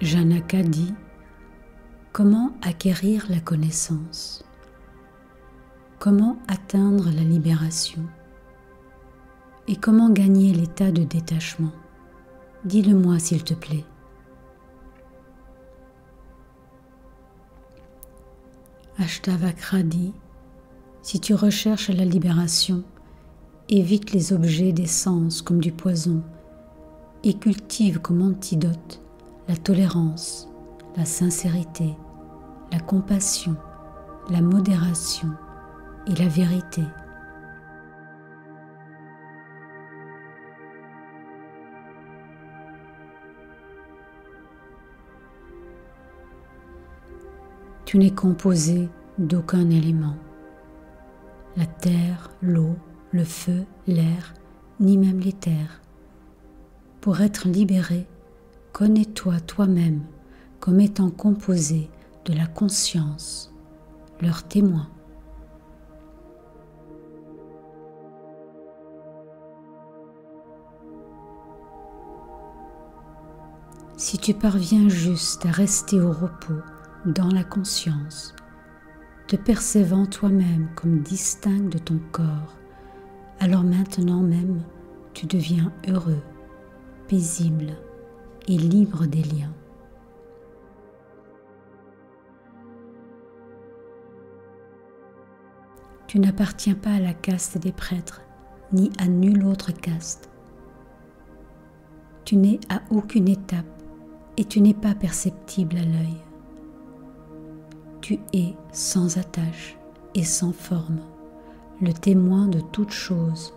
Janaka dit: comment acquérir la connaissance? Comment atteindre la libération? Et comment gagner l'état de détachement? Dis-le-moi s'il te plaît. Ashtavakra dit: si tu recherches la libération, évite les objets des sens comme du poison et cultive comme antidote la tolérance, la sincérité, la compassion, la modération et la vérité. Tu n'es composé d'aucun élément. La terre, l'eau, le feu, l'air, ni même l'éther. Pour être libéré, connais-toi toi-même comme étant composé de la conscience, leur témoin. Si tu parviens juste à rester au repos dans la conscience, te percevant toi-même comme distinct de ton corps, alors maintenant même tu deviens heureux, paisible et libre des liens. Tu n'appartiens pas à la caste des prêtres, ni à nulle autre caste. Tu n'es à aucune étape et tu n'es pas perceptible à l'œil. Tu es sans attache et sans forme, le témoin de toute chose.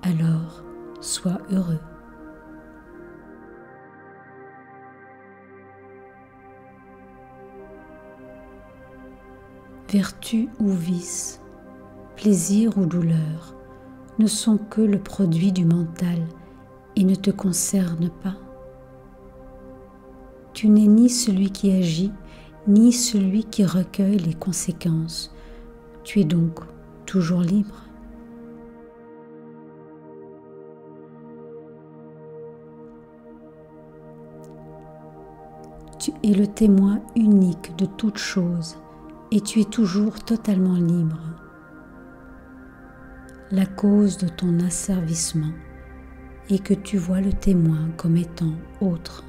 Alors, sois heureux. Vertu ou vice, plaisir ou douleur ne sont que le produit du mental et ne te concernent pas. Tu n'es ni celui qui agit, ni celui qui recueille les conséquences. Tu es donc toujours libre. Tu es le témoin unique de toute chose et tu es toujours totalement libre. La cause de ton asservissement est que tu vois le témoin comme étant autre.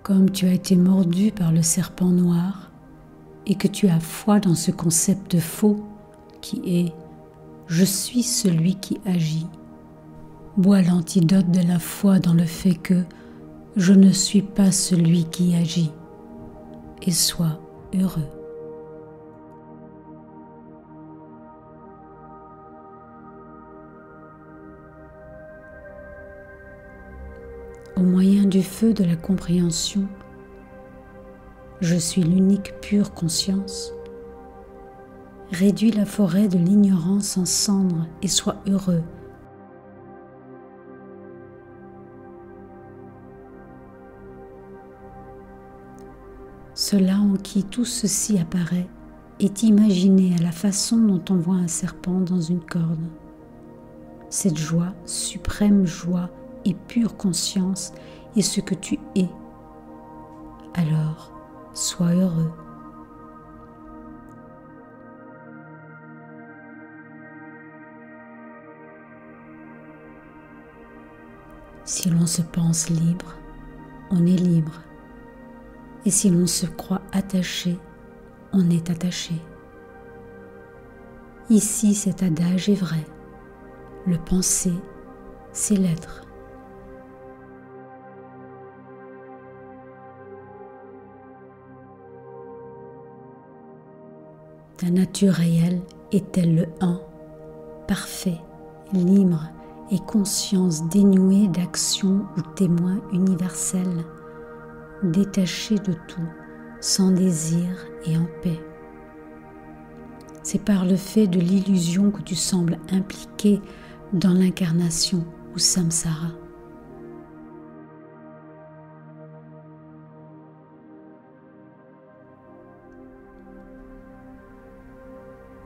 Comme tu as été mordu par le serpent noir et que tu as foi dans ce concept faux qui est « je suis celui qui agit », bois l'antidote de la foi dans le fait que « je ne suis pas celui qui agit » et sois heureux. Au moyen du feu de la compréhension, je suis l'unique pure conscience. Réduis la forêt de l'ignorance en cendres et sois heureux. Cela en qui tout ceci apparaît est imaginé à la façon dont on voit un serpent dans une corde. Cette joie, suprême joie et pure conscience est ce que tu es. Alors, sois heureux. Si l'on se pense libre, on est libre. Et si l'on se croit attaché, on est attaché. Ici, cet adage est vrai. Le penser, c'est l'être. Ta nature réelle est-elle le un, parfait, libre et conscience dénuée d'action ou témoin universel, détaché de tout, sans désir et en paix. C'est par le fait de l'illusion que tu sembles impliqué dans l'incarnation ou samsara.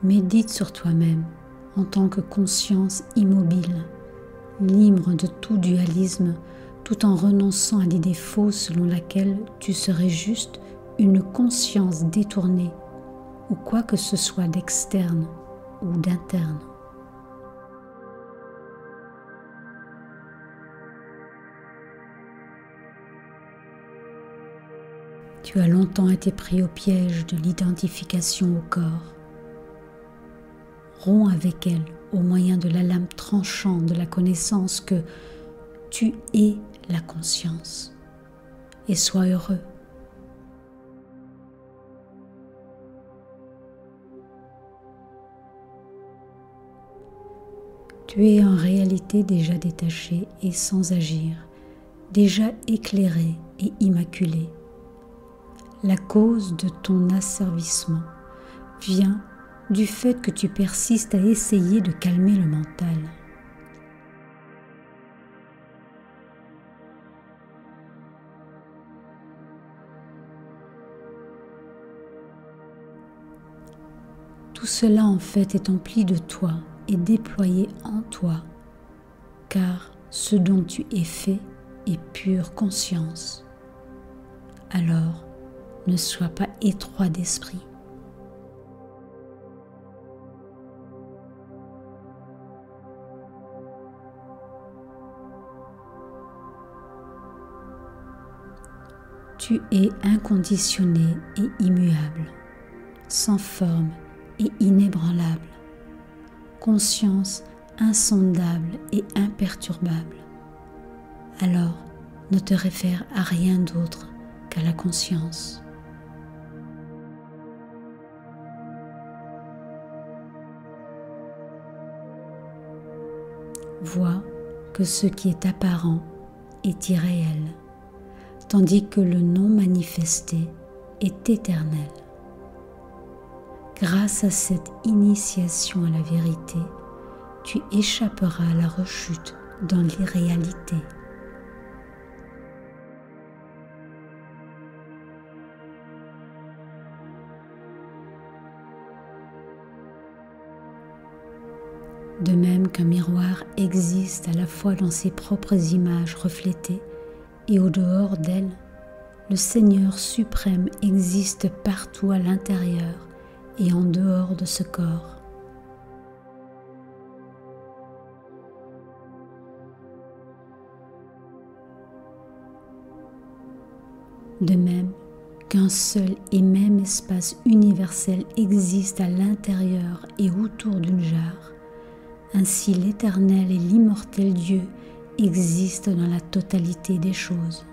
Médite sur toi-même en tant que conscience immobile, libre de tout dualisme, tout en renonçant à l'idée fausse selon laquelle tu serais juste une conscience détournée ou quoi que ce soit d'externe ou d'interne. Tu as longtemps été pris au piège de l'identification au corps. Romps avec elle au moyen de la lame tranchante de la connaissance que tu es la conscience et sois heureux. Tu es en réalité déjà détaché et sans agir, déjà éclairé et immaculé. La cause de ton asservissement vient du fait que tu persistes à essayer de calmer le mental. Tout cela en fait est empli de toi et déployé en toi, car ce dont tu es fait est pure conscience. Alors, ne sois pas étroit d'esprit. Tu es inconditionné et immuable, sans forme et inébranlable, conscience insondable et imperturbable. Alors, ne te réfère à rien d'autre qu'à la conscience. Vois que ce qui est apparent est irréel, tandis que le non manifesté est éternel. Grâce à cette initiation à la vérité, tu échapperas à la rechute dans l'irréalité. De même qu'un miroir existe à la fois dans ses propres images reflétées et au dehors d'elles, le Seigneur suprême existe partout à l'intérieur et en dehors de ce corps. De même qu'un seul et même espace universel existe à l'intérieur et autour d'une jarre, ainsi l'Éternel et l'immortel Dieu existent dans la totalité des choses.